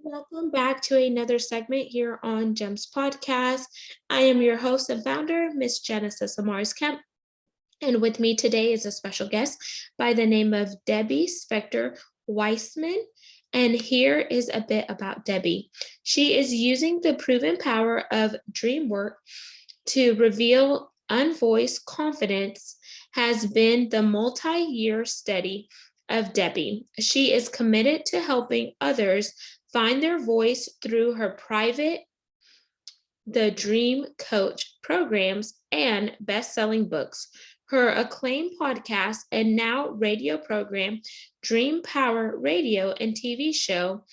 Welcome back to another segment here on GEMS Podcast. I am your host and founder, Miss Genesis Amaris Kemp. And with me today is a special guest by the name of Debbie Spector Weisman. And here is a bit about Debbie. She is using the proven power of dream work to reveal unvoiced confidence has been the multi-year study of Debbie. She is committed to helping others find their voice through her private The Dream Coach programs and best-selling books. Her acclaimed podcast and now radio program, Dream Power Radio and TV show,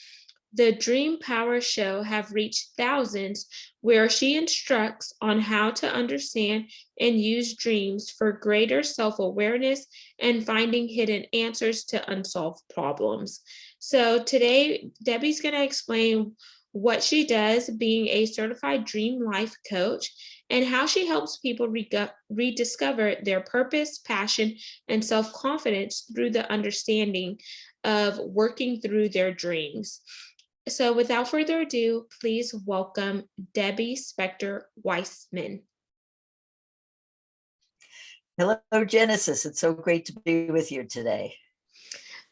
The Dream Power Show, have reached thousands, where she instructs on how to understand and use dreams for greater self-awareness and finding hidden answers to unsolved problems. So today, Debbie's going to explain what she does being a certified dream life coach and how she helps people rediscover their purpose, passion, and self-confidence through the understanding of working through their dreams. So without further ado, please welcome Debbie Spector Weisman. Hello, Genesis. It's so great to be with you today.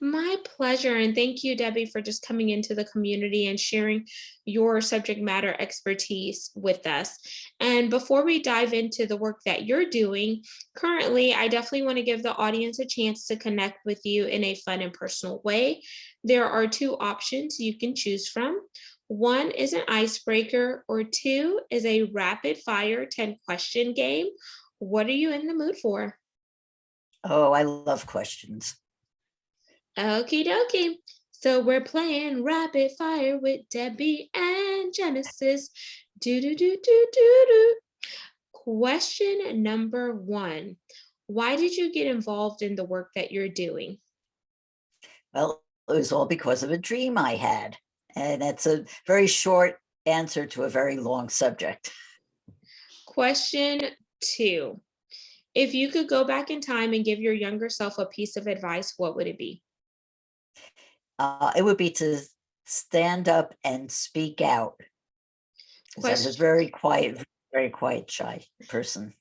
My pleasure. And thank you, Debbie, for just coming into the community and sharing your subject matter expertise with us. And before we dive into the work that you're doing currently, I definitely want to give the audience a chance to connect with you in a fun and personal way. There are two options you can choose from. One is an icebreaker, or two is a rapid fire 10-question game. What are you in the mood for? Oh, I love questions. Okie dokie. So we're playing rapid fire with Debbie and Genesis. Do. Question number one. Why did you get involved in the work that you're doing? Well, it was all because of a dream I had. And that's a very short answer to a very long subject. Question two. If you could go back in time and give your younger self a piece of advice, what would it be? It would be to stand up and speak out. Because I was a very quiet, shy person.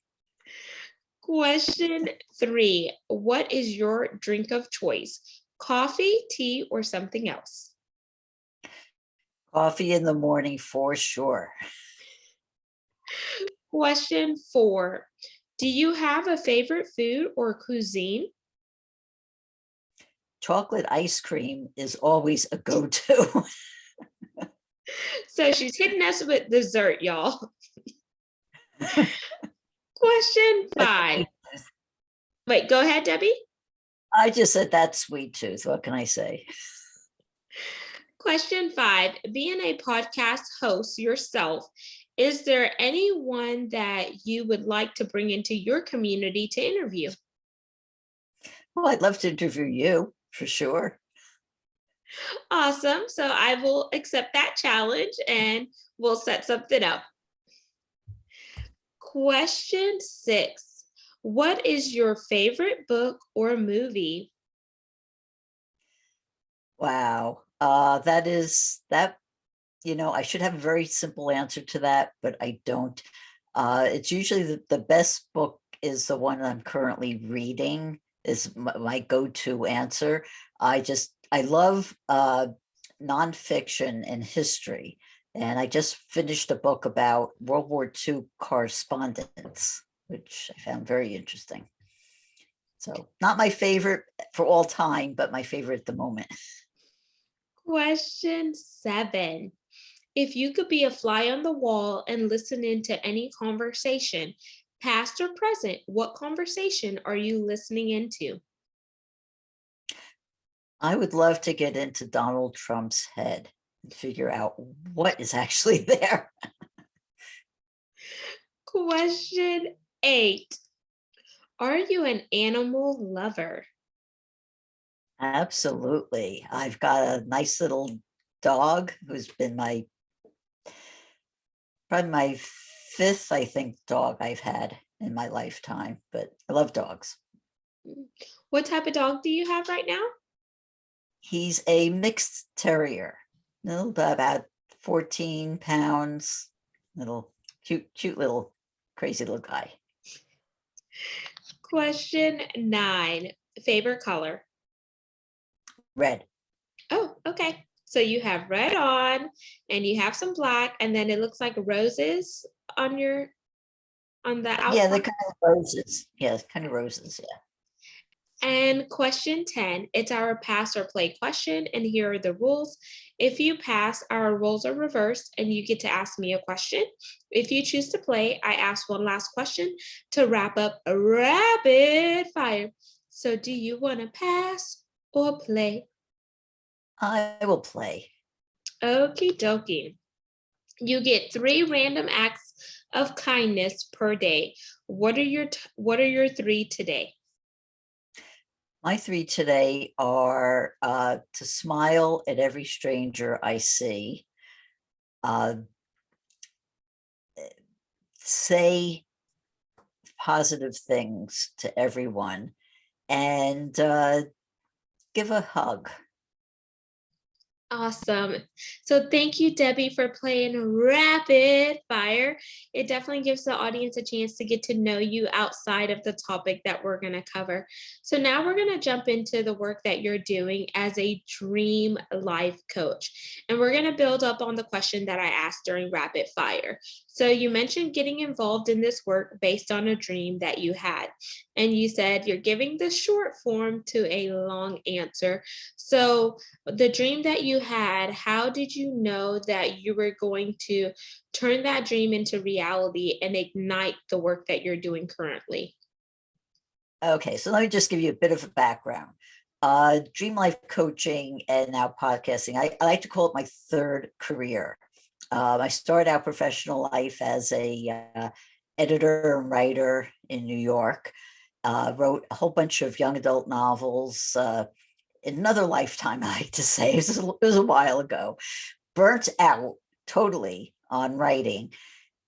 Question three. What is your drink of choice? Coffee, tea, or something else? Coffee in the morning for sure. Question four. Do you have a favorite food or cuisine? Chocolate ice cream is always a go-to. So she's hitting us with dessert, y'all. Question five. Wait, go ahead, Debbie. I just said that's sweet tooth. What can I say? Question five. Being a podcast host yourself, is there anyone that you would like to bring into your community to interview? Well, I'd love to interview you for sure. Awesome. So I will accept that challenge and we'll set something up. Question six. What is your favorite book or movie? Wow. I should have a very simple answer to that, but I don't. It's usually the best book is the one I'm currently reading is my go-to answer. I love nonfiction and history. And I just finished a book about World War II correspondence, which I found very interesting. So not my favorite for all time, but my favorite at the moment. Question seven. If you could be a fly on the wall and listen into any conversation, past or present, what conversation are you listening into? I would love to get into Donald Trump's head and figure out what is actually there. Question eight. Are you an animal lover? Absolutely. I've got a nice little dog who's been probably my fifth, I think, dog I've had in my lifetime, but I love dogs. What type of dog do you have right now? He's a mixed terrier. little about 14 pounds, little cute little crazy little guy. Question 9, favorite color? Red. Oh, okay. So you have red on and you have some black, and then it looks like roses on your on the Yeah, the outside. kind of roses. Yeah, kind of roses. Yeah. And question 10, it's our pass or play question, and here are the rules. If you pass, our roles are reversed and you get to ask me a question. If you choose to play, I ask one last question to wrap up a rapid fire. So do you want to pass or play? I will play. Okie dokie. You get 3 random acts of kindness per day. What are your 3 today? My 3 today are to smile at every stranger I see, uh, say positive things to everyone, and give a hug. Awesome. So thank you, Debbie, for playing rapid fire. It definitely gives the audience a chance to get to know you outside of the topic that we're going to cover. So now we're going to jump into the work that you're doing as a dream life coach. And we're going to build up on the question that I asked during rapid fire. So you mentioned getting involved in this work based on a dream that you had. And you said you're giving the short form to a long answer. So the dream that you had, how did you know that you were going to turn that dream into reality and ignite the work that you're doing currently? Okay, so let me just give you a bit of a background. Dream life coaching and now podcasting. I like to call it my third career. I started out professional life as a editor and writer in New York. Wrote a whole bunch of young adult novels. In another lifetime, I like to say, it was a while ago. Burnt out totally on writing.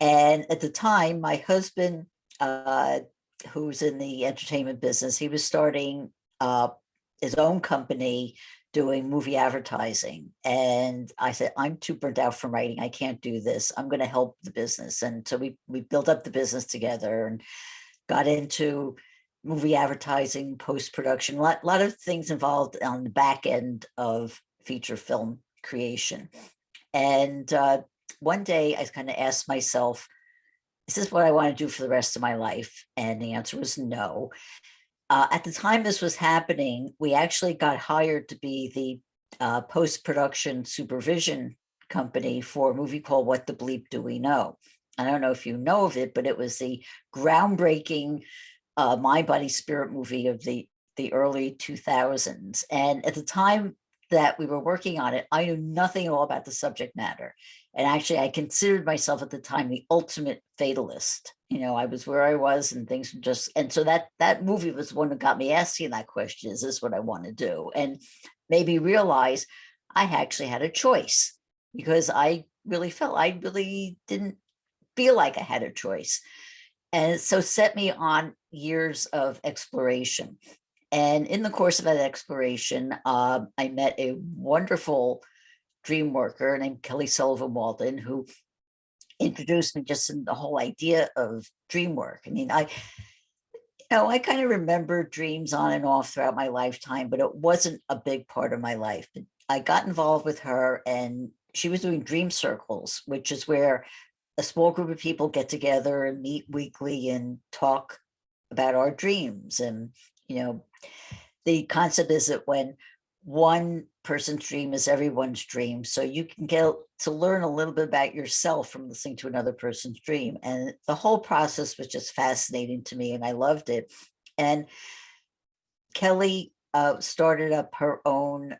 And at the time, my husband, who's in the entertainment business, he was starting his own company doing movie advertising. And I said, I'm too burnt out from writing. I can't do this. I'm going to help the business. And so we built up the business together and got into movie advertising, post-production, lot of things involved on the back end of feature film creation. And one day I kind of asked myself, is this what I want to do for the rest of my life? And the answer was no. At the time this was happening, we actually got hired to be the post-production supervision company for a movie called What the Bleep Do We Know? I don't know if you know of it, but it was the groundbreaking Mind Body Spirit movie of the early 2000s. And at the time that we were working on it, I knew nothing at all about the subject matter. And actually, I considered myself at the time the ultimate fatalist. I was where I was and things were just, and so that movie was the one that got me asking that question, is this what I want to do? And maybe realize I actually had a choice, because I really didn't feel like I had a choice. And so set me on years of exploration. And in the course of that exploration, I met a wonderful dream worker named Kelly Sullivan-Walden, who introduced me just in the whole idea of dream work. I mean, I kind of remember dreams on and off throughout my lifetime, but it wasn't a big part of my life. But I got involved with her, and she was doing dream circles, which is where a small group of people get together and meet weekly and talk about our dreams. And, the concept is that when one person's dream is everyone's dream, so you can get to learn a little bit about yourself from listening to another person's dream. And the whole process was just fascinating to me, and I loved it. And Kelly started up her own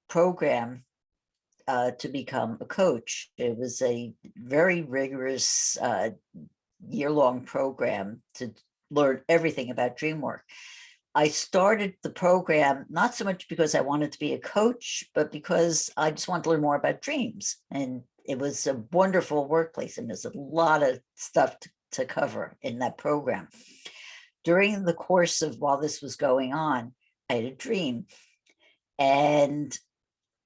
program to become a coach. It was a very rigorous year-long program to learn everything about dream work. I started the program not so much because I wanted to be a coach, but because I just wanted to learn more about dreams. And it was a wonderful workplace, and there's a lot of stuff to cover in that program. During the course of while this was going on, I had a dream. And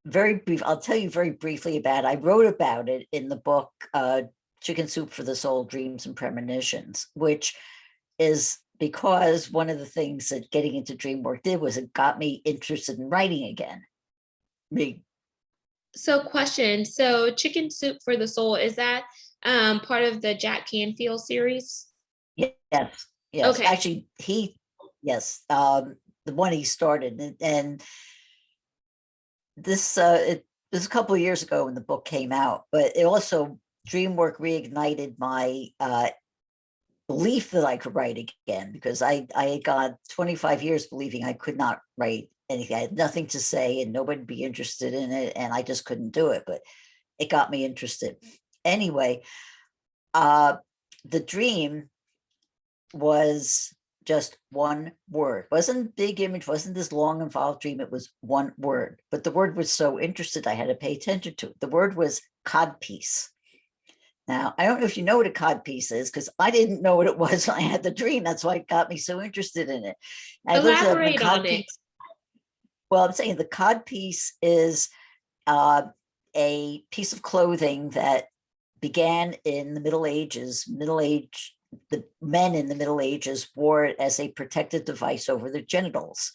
very brief. I'll tell you very briefly about it. I wrote about it in the book, Chicken Soup for the Soul, Dreams and Premonitions, which is because one of the things that getting into dream work did was it got me interested in writing again. So question, so Chicken Soup for the Soul, is that part of the Jack Canfield series? Yes, yes. Okay. Actually, yes, the one he started, and this it was a couple of years ago when the book came out, but it also dream work reignited my belief that I could write again, because I had got 25 years believing I could not write anything. I had nothing to say and nobody would be interested in it, and I just couldn't do it, but it got me interested. Anyway, the dream was just one word. Wasn't big image, wasn't this long involved dream. It was one word, but the word was so interested I had to pay attention to it. The word was codpiece. Now, I don't know if you know what a codpiece is, because I didn't know what it was when I had the dream. That's why it got me so interested in it. I looked up the Elaborate on it. codpiece. Well, I'm saying the codpiece is a piece of clothing that began in the Middle Ages. The men in the Middle Ages wore it as a protective device over their genitals.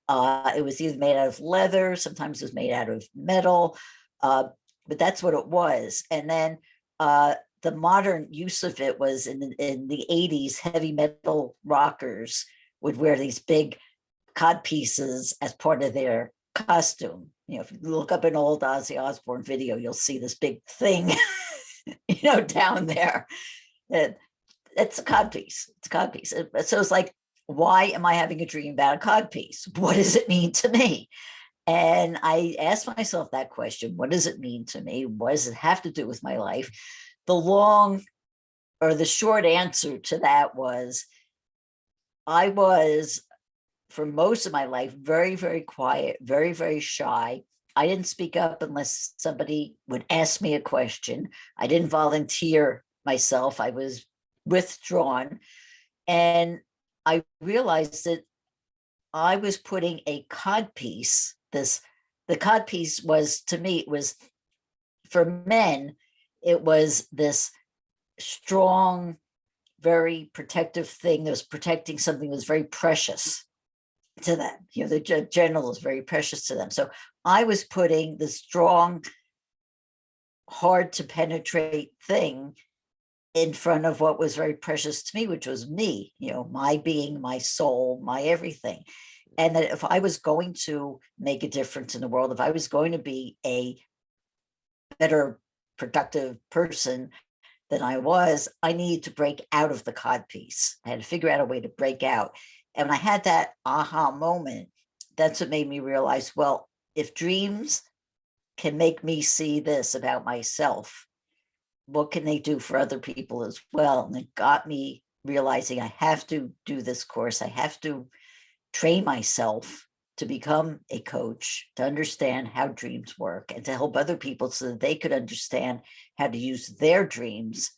It was either made out of leather, sometimes it was made out of metal, but that's what it was. And then the modern use of it was in the 80s, heavy metal rockers would wear these big cod pieces as part of their costume. You know, if you look up an old Ozzy Osbourne video, you'll see this big thing, down there. It's a cod piece. It's a cod piece. So it's like, why am I having a dream about a cod piece? What does it mean to me? And I asked myself that question. What does it mean to me? What does it have to do with my life? The short answer to that was, I was, for most of my life, very, very quiet, very, very shy. I didn't speak up unless somebody would ask me a question. I didn't volunteer myself. I was withdrawn. And I realized that I was putting a codpiece, the codpiece was, to me, it was, for men, it was this strong, very protective thing that was protecting something that was very precious to them. The genital is very precious to them. So I was putting the strong, hard to penetrate thing in front of what was very precious to me, which was me, my being, my soul, my everything. And that if I was going to make a difference in the world, if I was going to be a better productive person than I was, I needed to break out of the codpiece. I had to figure out a way to break out. And when I had that aha moment, that's what made me realize, well, if dreams can make me see this about myself, what can they do for other people as well? And it got me realizing I have to do this course. I have to train myself to become a coach, to understand how dreams work, and to help other people so that they could understand how to use their dreams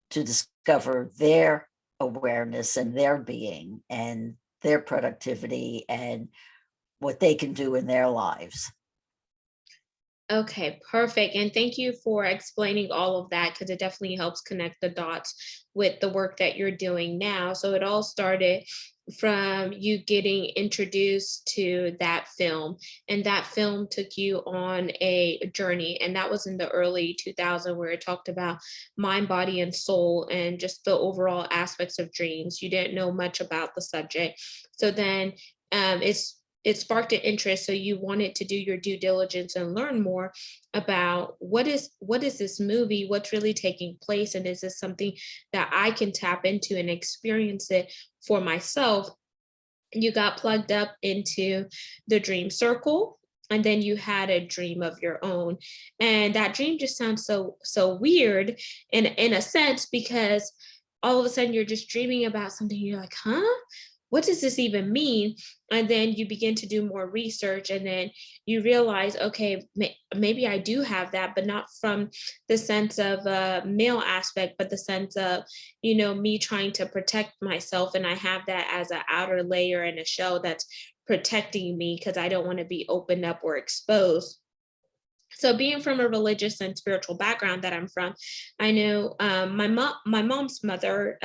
to discover their awareness and their being and their productivity and what they can do in their lives. Okay, perfect. And thank you for explaining all of that, because it definitely helps connect the dots with the work that you're doing now. So it all started from you getting introduced to that film, and that film took you on a journey, and that was in the early 2000s, where it talked about mind, body, and soul, and just the overall aspects of dreams. You didn't know much about the subject, so then it sparked an interest, so you wanted to do your due diligence and learn more about what is this movie, what's really taking place, and is this something that I can tap into and experience it for myself. You got plugged up into the dream circle, and then you had a dream of your own, and that dream just sounds so weird in a sense, because all of a sudden you're just dreaming about something, you're like, huh, what does this even mean? And then you begin to do more research, and then you realize, okay, maybe I do have that, but not from the sense of a male aspect, but the sense of, me trying to protect myself. And I have that as an outer layer and a shell that's protecting me, because I don't want to be opened up or exposed. So being from a religious and spiritual background that I'm from, I know my mom's mother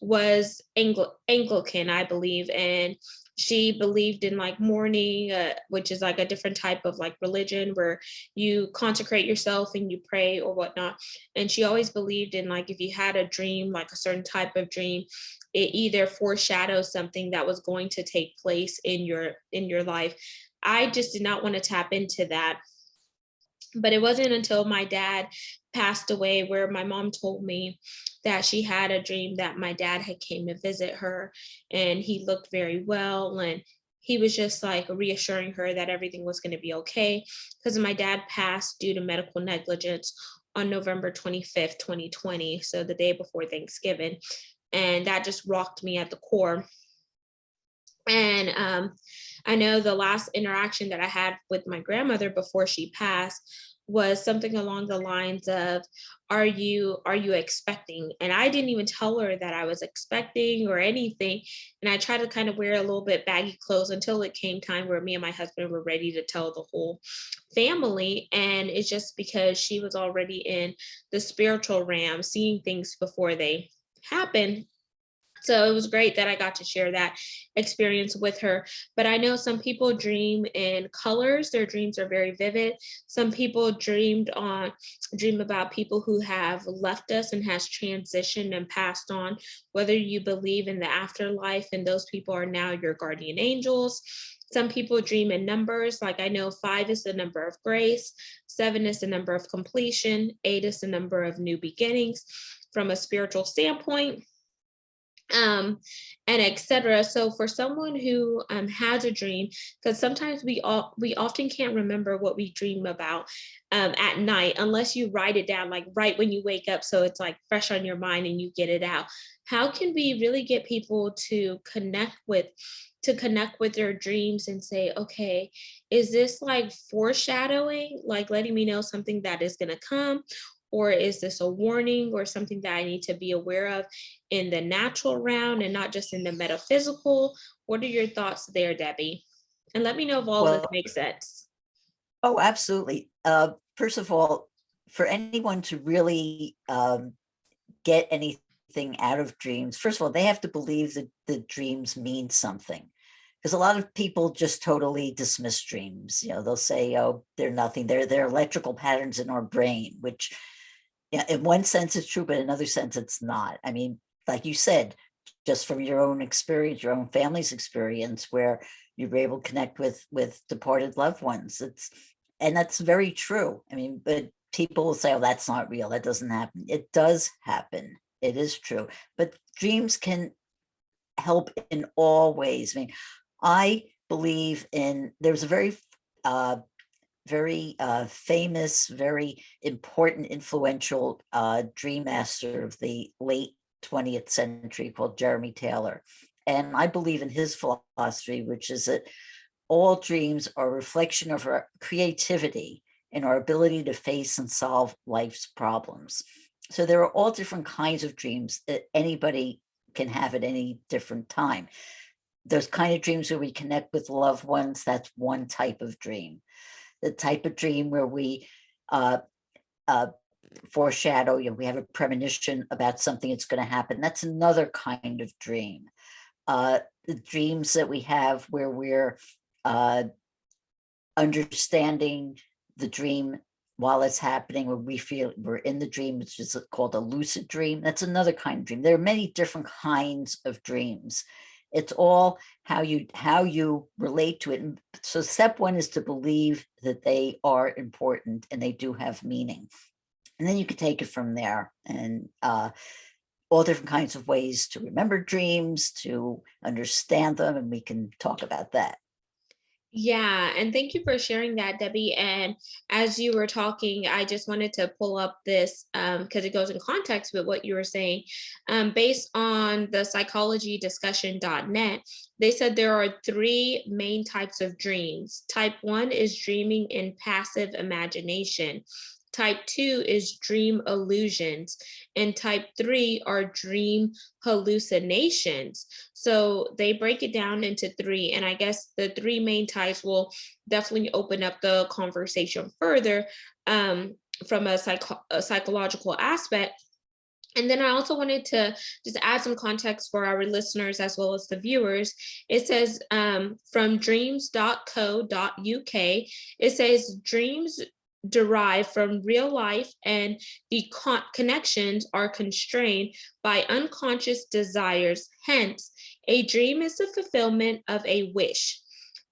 was Anglican, I believe, and she believed in like mourning, which is like a different type of like religion where you consecrate yourself and you pray or whatnot. And she always believed in like if you had a dream, like a certain type of dream, it either foreshadows something that was going to take place in your life. I just did not want to tap into that, but it wasn't until my dad passed away where my mom told me that she had a dream that my dad had came to visit her and he looked very well, and he was just like reassuring her that everything was going to be okay because my dad passed due to medical negligence on November 25th, 2020, so the day before Thanksgiving. And that just rocked me at the core. And I know the last interaction that I had with my grandmother before she passed was something along the lines of, are you expecting? And I didn't even tell her that I was expecting or anything. And I tried to kind of wear a little bit baggy clothes until it came time where me and my husband were ready to tell the whole family. And it's just because she was already in the spiritual realm, seeing things before they happen. So it was great that I got to share that experience with her. But I know some people dream in colors. Their dreams are very vivid. Some people dream about people who have left us and has transitioned and passed on, whether you believe in the afterlife and those people are now your guardian angels. Some people dream in numbers, like I know 5 is the number of grace, 7 is the number of completion, 8 is the number of new beginnings from a spiritual standpoint, um and etc. So for someone who has a dream, because sometimes we often can't remember what we dream about at night unless you write it down like right when you wake up, so it's like fresh on your mind and you get it out. How can we really get people to connect with their dreams and say, okay, is this like foreshadowing, like letting me know something that is going to come, or is this a warning or something that I need to be aware of in the natural realm and not just in the metaphysical? What are your thoughts there, Debbie? And let me know if all of this Well, makes sense. oh, absolutely. First of all, for anyone to really get anything out of dreams, first of all, they have to believe that the dreams mean something. Because a lot of people just totally dismiss dreams. They'll say, "Oh, they're nothing. They're electrical patterns in our brain," which, yeah, in one sense it's true, but in another sense it's not. I mean, like you said, just from your own experience, your own family's experience, where you were able to connect with departed loved ones. And that's very true. I mean, but people will say, "Oh, that's not real. That doesn't happen." It does happen. It is true. But dreams can help in all ways. I mean, I believe there's a very famous, very important, influential dream master of the late 20th century called Jeremy Taylor. And I believe in his philosophy, which is that all dreams are a reflection of our creativity and our ability to face and solve life's problems. So there are all different kinds of dreams that anybody can have at any different time. Those kind of dreams where we connect with loved ones, that's one type of dream. The type of dream where we uh, uh, foreshadow, we have a premonition about something that's going to happen, that's another kind of dream. The dreams that we have where we're uh, understanding the dream while it's happening, where we feel we're in the dream, which is called a lucid dream, that's another kind of dream. There are many different kinds of dreams. It's all how you relate to it. And so step one is to believe that they are important and they do have meaning. And then you can take it from there, and all different kinds of ways to remember dreams, to understand them, and we can talk about that. Yeah, and thank you for sharing that, Debbie. And as you were talking, I just wanted to pull up this because it goes in context with what you were saying. Based on the psychologydiscussion.net, they said there are 3 main types of dreams. Type 1 is dreaming in passive imagination. Type 2 is dream illusions, and type 3 are dream hallucinations. So they break it down into three, and I guess the three main types will definitely open up the conversation further from a psychological aspect. And then I also wanted to just add some context for our listeners as well as the viewers. It says from dreams.co.uk, it says dreams derive from real life and the connections are constrained by unconscious desires. Hence, a dream is the fulfillment of a wish.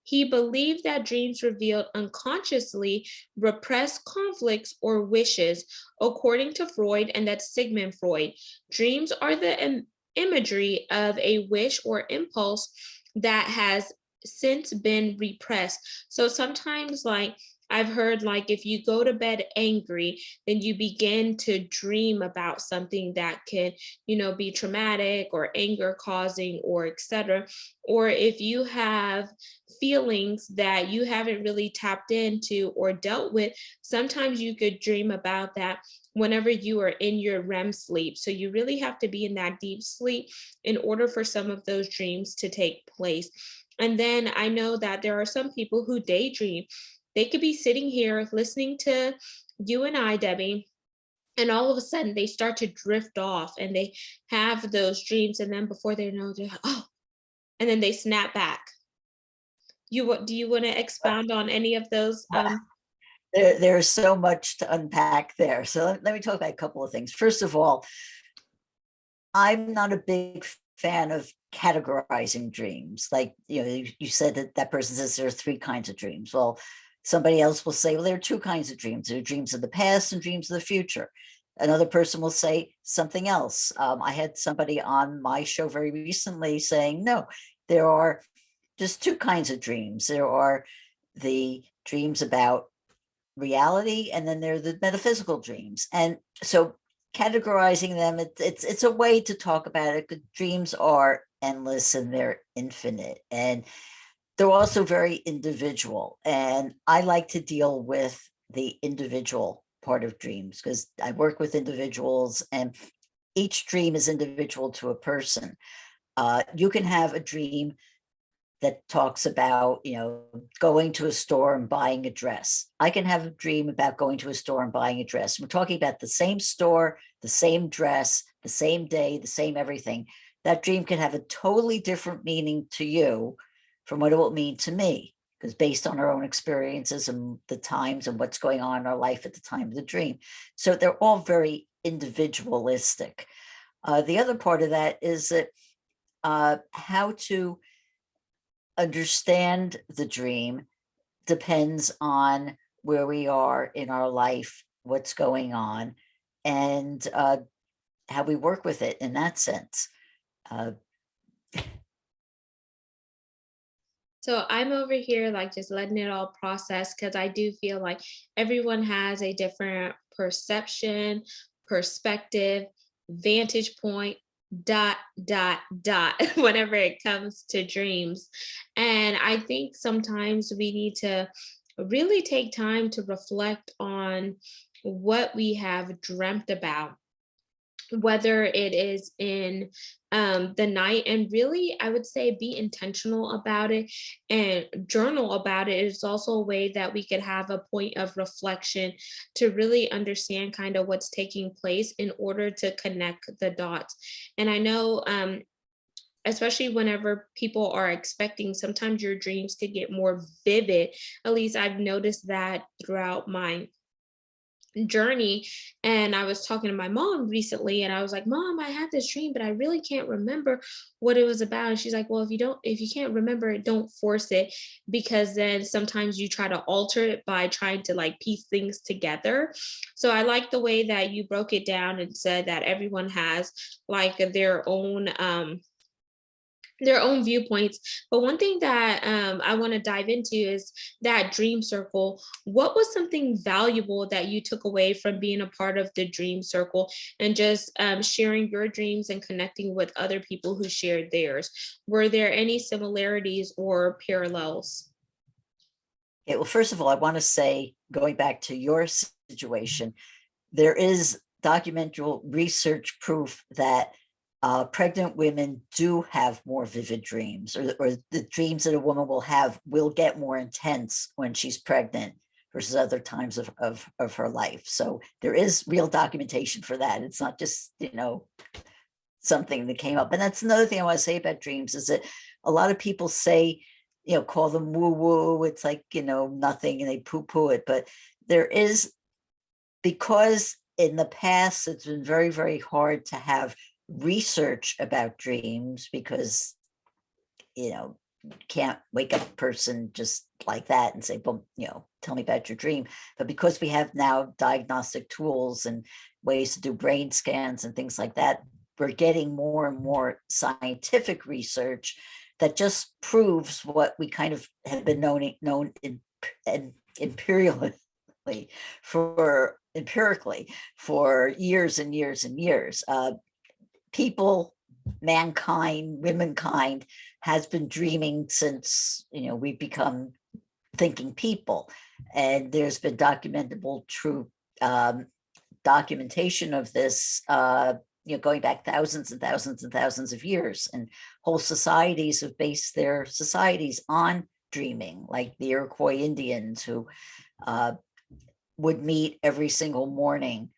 He believed that dreams revealed unconsciously repressed conflicts or wishes. According to Freud, and that's Sigmund Freud, dreams are the imagery of a wish or impulse that has since been repressed. So sometimes, like, I've heard, like, if you go to bed angry, then you begin to dream about something that can, be traumatic or anger causing or etc. Or if you have feelings that you haven't really tapped into or dealt with, sometimes you could dream about that whenever you are in your REM sleep. So you really have to be in that deep sleep in order for some of those dreams to take place. And then I know that there are some people who daydream. They could be sitting here listening to you and I, Debbie, and all of a sudden they start to drift off and they have those dreams. And then before they know, they're like, oh, and then they snap back. Do you want to expound on any of those? There's so much to unpack there. So let me talk about a couple of things. First of all, I'm not a big fan of categorizing dreams. Like, you said that person says there are three kinds of dreams. Well, somebody else will say, well, there are two kinds of dreams. There are dreams of the past and dreams of the future. Another person will say something else. I had somebody on my show very recently saying, no, there are just two kinds of dreams. There are the dreams about reality, and then there are the metaphysical dreams. And so categorizing them, it's a way to talk about it. Dreams are endless and they're infinite, and they're also very individual. And I like to deal with the individual part of dreams because I work with individuals, and each dream is individual to a person. You can have a dream that talks about, going to a store and buying a dress. I can have a dream about going to a store and buying a dress. We're talking about the same store, the same dress, the same day, the same everything. That dream can have a totally different meaning to you from what it will mean to me, because based on our own experiences and the times and what's going on in our life at the time of the dream. So they're all very individualistic. The other part of that is that how to understand the dream depends on where we are in our life, what's going on, and how we work with it in that sense. So I'm over here like just letting it all process because I do feel like everyone has a different perception, perspective, vantage point, dot, dot, dot, whenever it comes to dreams. And I think sometimes we need to really take time to reflect on what we have dreamt about, whether it is in the night, and really I would say be intentional about it and journal about it. It's also a way that we could have a point of reflection to really understand kind of what's taking place in order to connect the dots. And I know especially whenever people are expecting, sometimes your dreams could get more vivid. At least I've noticed that throughout my journey. And I was talking to my mom recently and I was like, Mom, I had this dream, but I really can't remember what it was about. And she's like, well, if you can't remember it, don't force it, because then sometimes you try to alter it by trying to like piece things together. So I like the way that you broke it down and said that everyone has like their own viewpoints. But one thing that I want to dive into is that dream circle. What was something valuable that you took away from being a part of the dream circle and just sharing your dreams and connecting with other people who shared theirs? Were there any similarities or parallels? Okay, well, first of all, I want to say, going back to your situation, there is documental research proof that pregnant women do have more vivid dreams, or the dreams that a woman will get more intense when she's pregnant versus other times of her life. So there is real documentation for that. It's not just, something that came up. And that's another thing I want to say about dreams, is that a lot of people say, call them woo-woo. It's like, nothing, and they poo-poo it. But there is, because in the past, it's been very, very hard to have research about dreams, because, you can't wake up a person just like that and say, well, tell me about your dream. But because we have now diagnostic tools and ways to do brain scans and things like that, we're getting more and more scientific research that just proves what we kind of have been known empirically for years and years and years. People, mankind, womankind has been dreaming since, we've become thinking people. And there's been documentable true documentation of this, going back thousands and thousands and thousands of years. And whole societies have based their societies on dreaming, like the Iroquois Indians, who would meet every single morning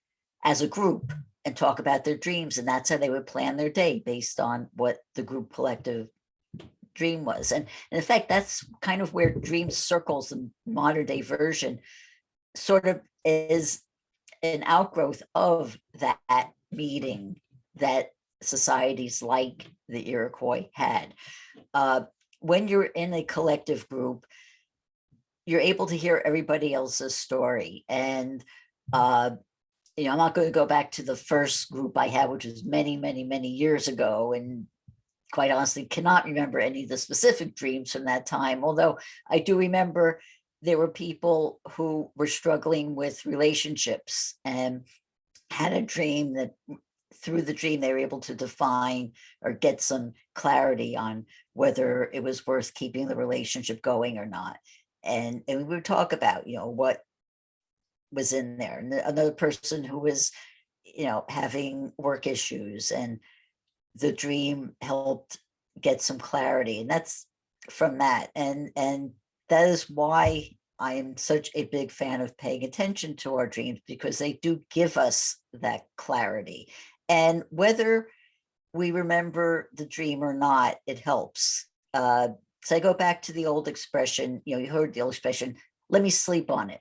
as a group and talk about their dreams. And that's how they would plan their day, based on what the group collective dream was. And in fact, that's kind of where dream circles, the modern day version, sort of is an outgrowth of that meeting that societies like the Iroquois had. When you're in a collective group, you're able to hear everybody else's story. And I'm not going to go back to the first group I had, which was many, many, many years ago, and quite honestly cannot remember any of the specific dreams from that time. Although I do remember there were people who were struggling with relationships and had a dream that, through the dream, they were able to define or get some clarity on whether it was worth keeping the relationship going or not. And we would talk about, what was in there. And another person who was, having work issues, and the dream helped get some clarity. And that's from that. And that is why I am such a big fan of paying attention to our dreams, because they do give us that clarity. And whether we remember the dream or not, it helps. So I go back to the old expression, you heard the old expression, let me sleep on it.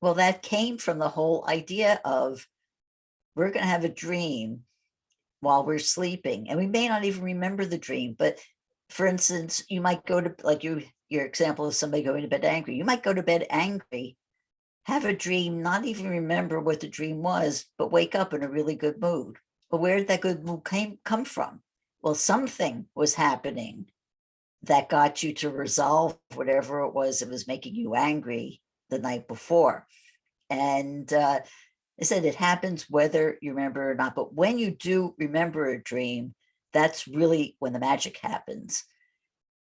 Well, that came from the whole idea of, we're going to have a dream while we're sleeping, and we may not even remember the dream. But for instance, you might go to, like your example of somebody going to bed angry, you might go to bed angry, have a dream, not even remember what the dream was, but wake up in a really good mood. But where did that good mood come from? Well, something was happening that got you to resolve whatever it was that was making you angry the night before. And I said, it happens whether you remember or not. But when you do remember a dream, that's really when the magic happens.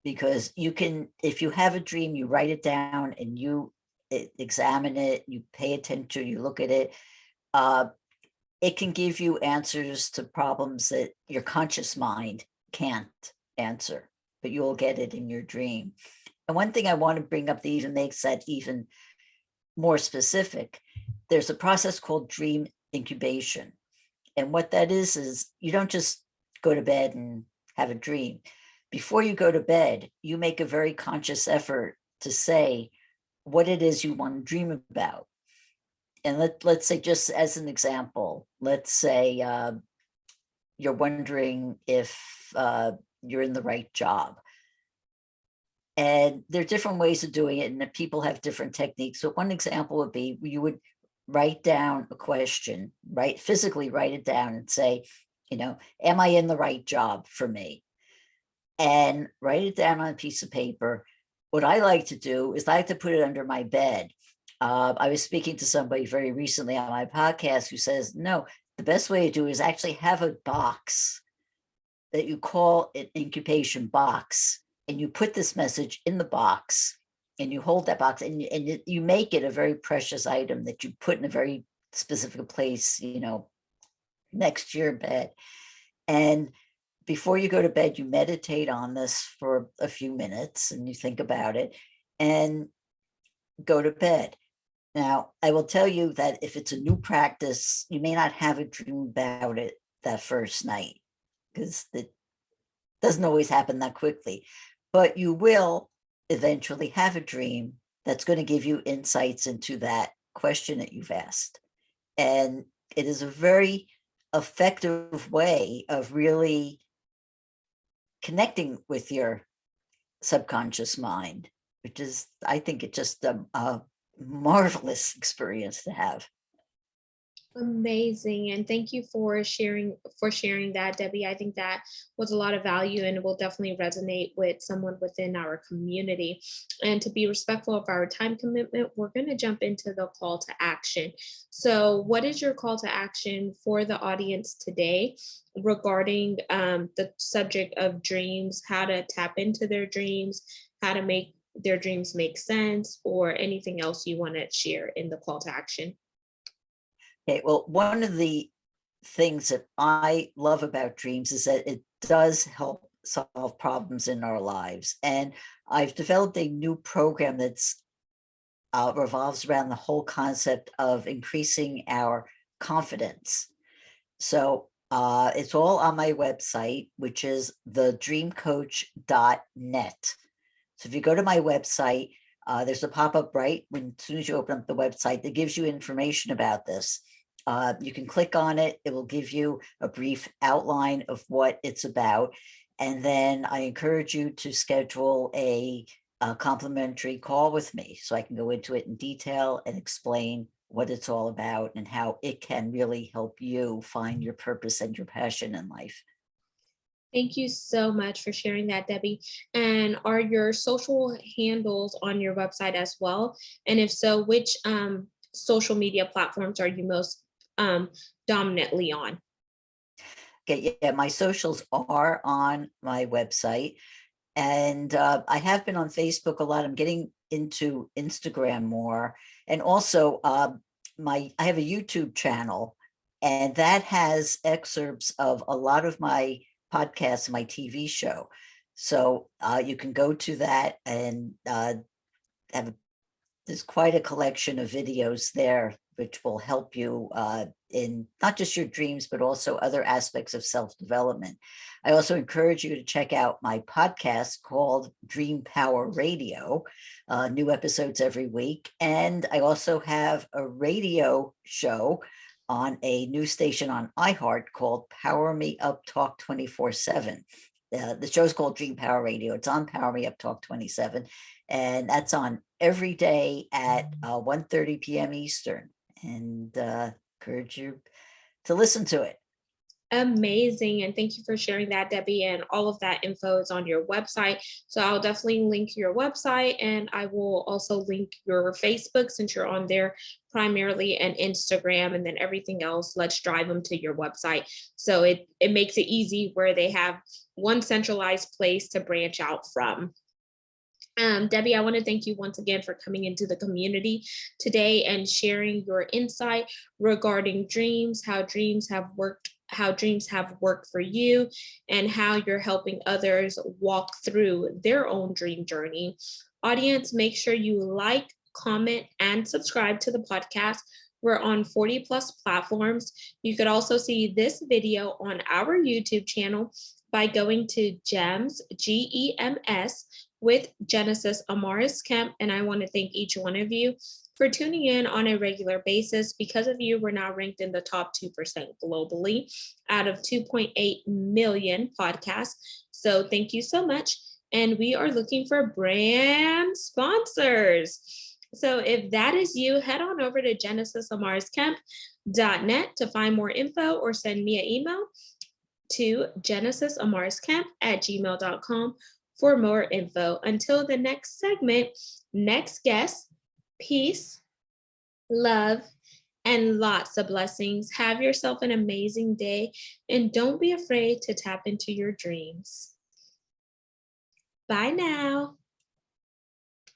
Because you can, if you have a dream, you write it down and you examine it, you pay attention, you look at it. It can give you answers to problems that your conscious mind can't answer, but you'll get it in your dream. And one thing I want to bring up that even makes that even more specific, there's a process called dream incubation. And what that is you don't just go to bed and have a dream. Before you go to bed, you make a very conscious effort to say what it is you want to dream about. And let's say, just as an example, let's say you're wondering if you're in the right job. And there are different ways of doing it, and people have different techniques. So one example would be, you would write down a question, physically write it down and say, am I in the right job for me? And write it down on a piece of paper. What I like to do is I like to put it under my bed. I was speaking to somebody very recently on my podcast who says, no, the best way to do it is actually have a box that you call an incubation box, and you put this message in the box, and you hold that box, and you make it a very precious item that you put in a very specific place, next to your bed. And before you go to bed, you meditate on this for a few minutes and you think about it and go to bed. Now, I will tell you that if it's a new practice, you may not have a dream about it that first night, because it doesn't always happen that quickly, but you will eventually have a dream that's going to give you insights into that question that you've asked. And it is a very effective way of really connecting with your subconscious mind, which is, I think, it's just a marvelous experience to have. Amazing. And thank you for sharing that, Debbie. I think that was a lot of value and will definitely resonate with someone within our community. And to be respectful of our time commitment, we're going to jump into the call to action. So what is your call to action for the audience today regarding the subject of dreams, how to tap into their dreams, how to make their dreams make sense, or anything else you want to share in the call to action? Okay, well, one of the things that I love about dreams is that it does help solve problems in our lives. And I've developed a new program that's revolves around the whole concept of increasing our confidence. So it's all on my website, which is thedreamcoach.net. So if you go to my website, there's a pop-up right when as soon as you open up the website that gives you information about this. You can click on it. It will give you a brief outline of what it's about. And then I encourage you to schedule a complimentary call with me so I can go into it in detail and explain what it's all about and how it can really help you find your purpose and your passion in life. Thank you so much for sharing that, Debbie. And are your social handles on your website as well? And if so, which social media platforms are you most dominantly on? Okay, yeah, my socials are on my website. And I have been on Facebook a lot. I'm getting into Instagram more. And also I have a YouTube channel, and that has excerpts of a lot of my podcasts and my TV show. So you can go to that and there's quite a collection of videos there, which will help you in not just your dreams, but also other aspects of self-development. I also encourage you to check out my podcast called Dream Power Radio, new episodes every week. And I also have a radio show on a new station on iHeart called Power Me Up Talk 24/7. The show's called Dream Power Radio. It's on Power Me Up Talk 27. And that's on every day at 1:30 p.m. Eastern. And encourage you to listen to it. Amazing. And thank you for sharing that, Debbie. And all of that info is on your website. So I'll definitely link your website, and I will also link your Facebook since you're on there primarily, and Instagram, and then everything else. Let's drive them to your website. So it makes it easy where they have one centralized place to branch out from. Debbie, I want to thank you once again for coming into the community today and sharing your insight regarding dreams, how dreams have worked for you, and how you're helping others walk through their own dream journey. Audience, make sure you like, comment, and subscribe to the podcast. We're on 40 plus platforms. You could also see this video on our YouTube channel by going to GEMS, GEMS, with Genesis Amaris Kemp. And I want to thank each one of you for tuning in on a regular basis. Because of you, we're now ranked in the top 2% globally out of 2.8 million podcasts. So thank you so much. And we are looking for brand sponsors. So if that is you, head on over to genesisamarisKemp.net to find more info, or send me an email to genesisamarisKemp@gmail.com for more info. Until the next segment, next guest, peace, love, and lots of blessings. Have yourself an amazing day, and don't be afraid to tap into your dreams. Bye now.